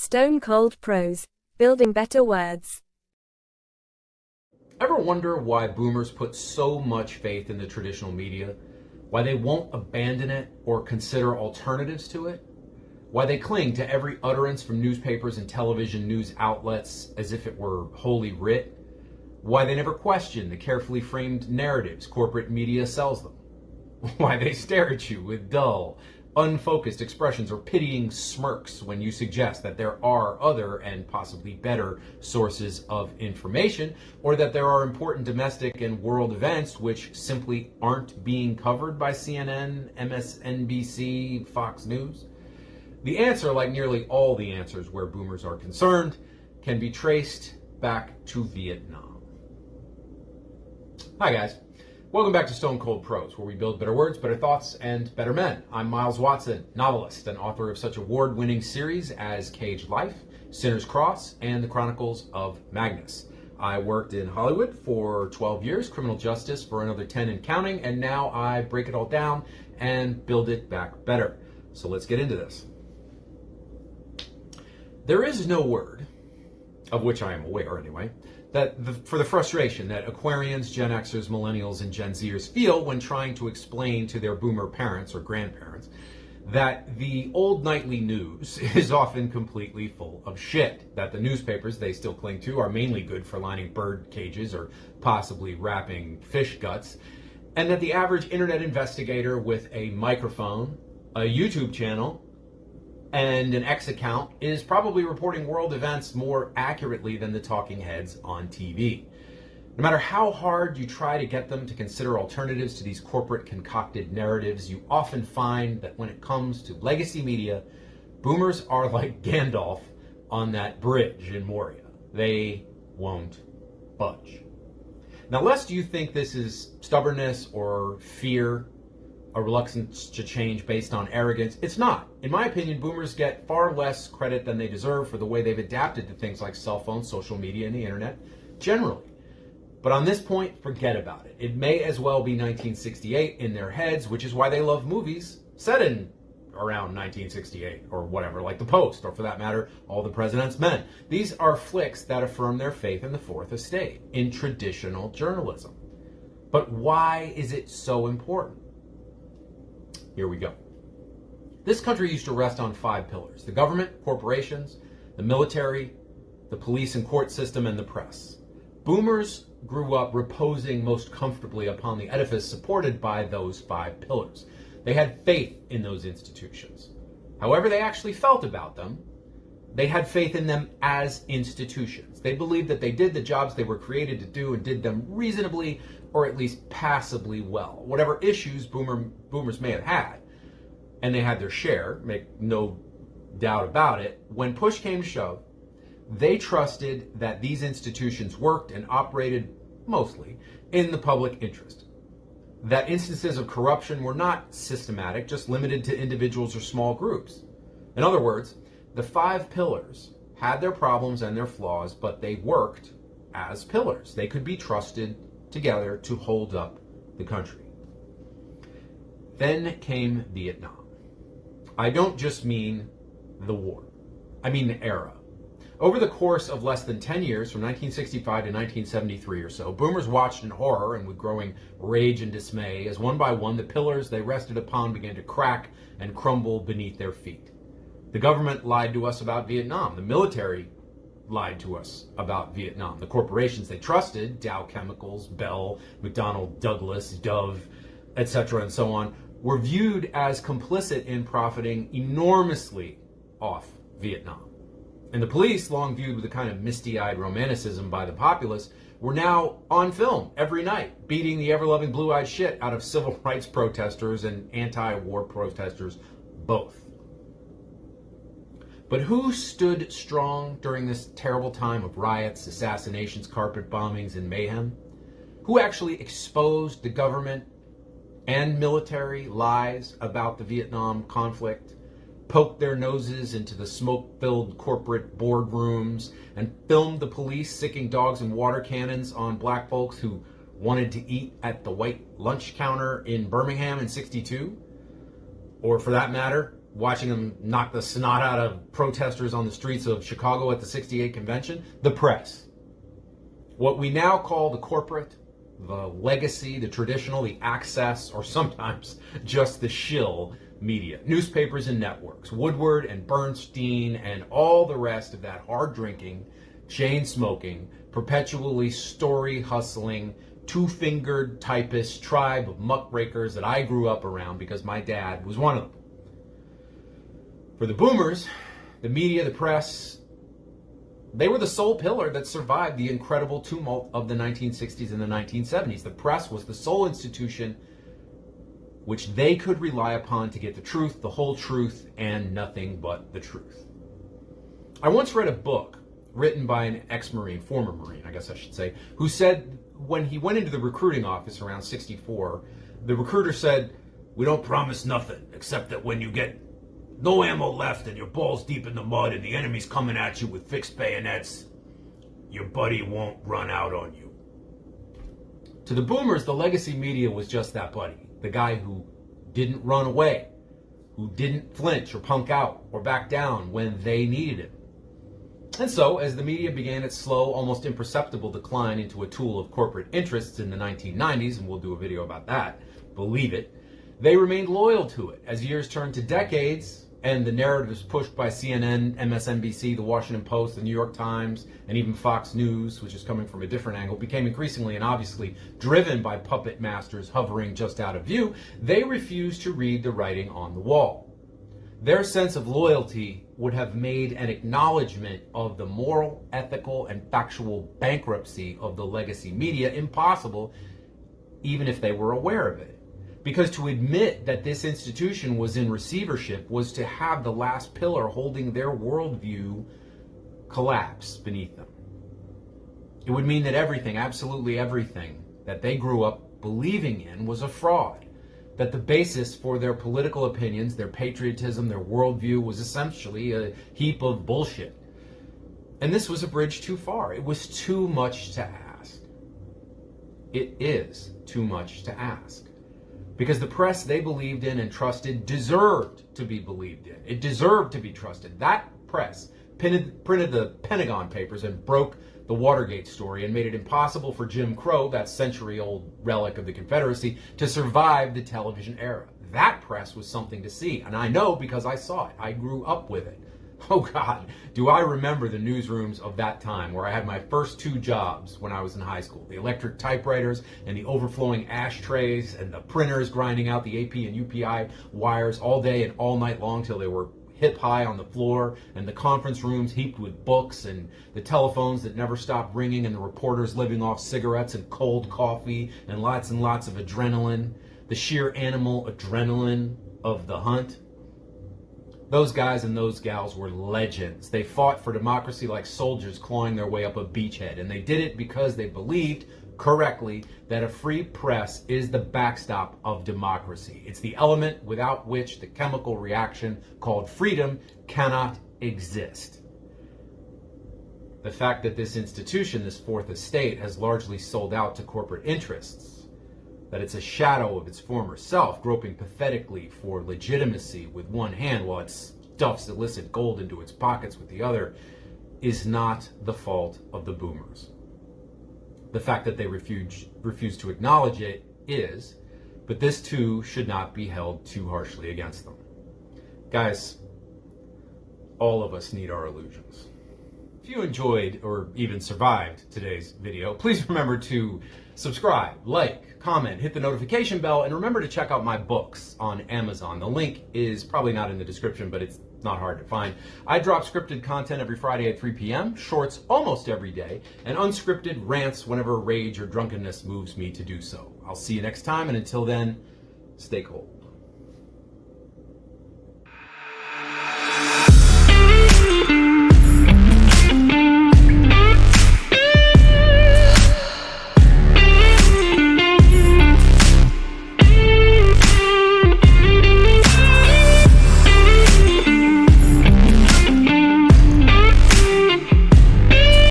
Stone Cold Prose, building better words. Ever wonder why boomers put so much faith in the traditional media? Why they won't abandon it or consider alternatives to it? Why they cling to every utterance from newspapers and television news outlets as if it were holy writ? Why they never question the carefully framed narratives corporate media sells them? Why they stare at you with dull, unfocused expressions or pitying smirks when you suggest that there are other and possibly better sources of information, or that there are important domestic and world events which simply aren't being covered by CNN, MSNBC, Fox News? The answer, like nearly all the answers where boomers are concerned, can be traced back to Vietnam. Hi guys. Welcome back to Stone Cold Prose, where we build better words, better thoughts, and better men. I'm Miles Watson, novelist and author of such award-winning series as Caged Life, Sinner's Cross, and The Chronicles of Magnus. I worked in Hollywood for 12 years, criminal justice for another 10 and counting, and now I break it all down and build it back better. So let's get into this. There is no word, of which I am aware anyway, for the frustration that Aquarians, Gen Xers, Millennials, and Gen Zers feel when trying to explain to their boomer parents or grandparents that the old nightly news is often completely full of shit, that the newspapers they still cling to are mainly good for lining bird cages or possibly wrapping fish guts, and that the average internet investigator with a microphone, a YouTube channel, and an X account is probably reporting world events more accurately than the talking heads on TV. No matter how hard you try to get them to consider alternatives to these corporate concocted narratives, you often find that when it comes to legacy media, boomers are like Gandalf on that bridge in Moria. They won't budge. Now, lest you think this is stubbornness or fear, a reluctance to change based on arrogance, it's not. In my opinion, boomers get far less credit than they deserve for the way they've adapted to things like cell phones, social media, and the internet generally. But on this point, forget about it. It may as well be 1968 in their heads, which is why they love movies set in around 1968 or whatever, like The Post, or for that matter, All the President's Men. These are flicks that affirm their faith in the Fourth Estate, in traditional journalism. But why is it so important? Here we go. This country used to rest on 5 pillars: the government, corporations, the military, the police and court system, and the press. Boomers grew up reposing most comfortably upon the edifice supported by those 5 pillars. They had faith in those institutions. However they actually felt about them, they had faith in them as institutions. They believed that they did the jobs they were created to do and did them reasonably, or at least passably well. Whatever issues boomers may have had, and they had their share, make no doubt about it, when push came to shove, they trusted that these institutions worked and operated mostly in the public interest. That instances of corruption were not systematic, just limited to individuals or small groups. In other words, the 5 pillars had their problems and their flaws, but they worked as pillars. They could be trusted together to hold up the country. Then came Vietnam. I don't just mean the war. I mean the era. Over the course of less than 10 years, from 1965 to 1973 or so, boomers watched in horror and with growing rage and dismay as one by one the pillars they rested upon began to crack and crumble beneath their feet. The government lied to us about Vietnam. The military lied to us about Vietnam. The corporations they trusted, Dow Chemicals, Bell, McDonnell Douglas, Dove, etc., and so on, were viewed as complicit in profiting enormously off Vietnam. And the police, long viewed with a kind of misty-eyed romanticism by the populace, were now on film every night, beating the ever-loving blue-eyed shit out of civil rights protesters and anti-war protesters both. But who stood strong during this terrible time of riots, assassinations, carpet bombings, and mayhem? Who actually exposed the government and military lies about the Vietnam conflict, poked their noses into the smoke-filled corporate boardrooms, and filmed the police sicking dogs and water cannons on black folks who wanted to eat at the white lunch counter in Birmingham in '62? Or for that matter, watching them knock the snot out of protesters on the streets of Chicago at the '68 convention? The press. What we now call the corporate, the legacy, the traditional, the access, or sometimes just the shill media. Newspapers and networks. Woodward and Bernstein and all the rest of that hard-drinking, chain-smoking, perpetually story-hustling, two-fingered typist tribe of muckrakers that I grew up around because my dad was one of them. For the boomers, the media, the press, they were the sole pillar that survived the incredible tumult of the 1960s and the 1970s. The press was the sole institution which they could rely upon to get the truth, the whole truth, and nothing but the truth. I once read a book written by an ex-Marine, former Marine, I guess I should say, who said when he went into the recruiting office around 64, the recruiter said, "We don't promise nothing except that when you get no ammo left and your balls deep in the mud and the enemy's coming at you with fixed bayonets, your buddy won't run out on you." To the boomers, the legacy media was just that buddy. The guy who didn't run away, who didn't flinch or punk out or back down when they needed him. And so, as the media began its slow, almost imperceptible decline into a tool of corporate interests in the 1990s, and we'll do a video about that, believe it, they remained loyal to it. As years turned to decades, and the narratives pushed by CNN, MSNBC, the Washington Post, the New York Times, and even Fox News, which is coming from a different angle, became increasingly and obviously driven by puppet masters hovering just out of view, they refused to read the writing on the wall. Their sense of loyalty would have made an acknowledgement of the moral, ethical, and factual bankruptcy of the legacy media impossible, even if they were aware of it. Because to admit that this institution was in receivership was to have the last pillar holding their worldview collapse beneath them. It would mean that everything, absolutely everything, that they grew up believing in was a fraud. That the basis for their political opinions, their patriotism, their worldview was essentially a heap of bullshit. And this was a bridge too far. It was too much to ask. It is too much to ask. Because the press they believed in and trusted deserved to be believed in. It deserved to be trusted. That press printed the Pentagon Papers and broke the Watergate story and made it impossible for Jim Crow, that century-old relic of the Confederacy, to survive the television era. That press was something to see, and I know because I saw it. I grew up with it. Oh God, do I remember the newsrooms of that time where I had my first two jobs when I was in high school. The electric typewriters and the overflowing ashtrays and the printers grinding out the AP and UPI wires all day and all night long till they were hip high on the floor, and the conference rooms heaped with books, and the telephones that never stopped ringing, and the reporters living off cigarettes and cold coffee and lots of adrenaline, the sheer animal adrenaline of the hunt. Those guys and those gals were legends. They fought for democracy like soldiers clawing their way up a beachhead, and they did it because they believed correctly that a free press is the backstop of democracy. It's the element without which the chemical reaction called freedom cannot exist. The fact that this institution, this fourth estate, has largely sold out to corporate interests, that it's a shadow of its former self, groping pathetically for legitimacy with one hand while it stuffs illicit gold into its pockets with the other, is not the fault of the boomers. The fact that they refuse to acknowledge it is, but this too should not be held too harshly against them. Guys, all of us need our illusions. If you enjoyed or even survived today's video, please remember to subscribe, like, comment, hit the notification bell, and remember to check out my books on Amazon. The link is probably not in the description, but it's not hard to find. I drop scripted content every Friday at 3 p.m., shorts almost every day, and unscripted rants whenever rage or drunkenness moves me to do so. I'll see you next time, and until then, stay cold.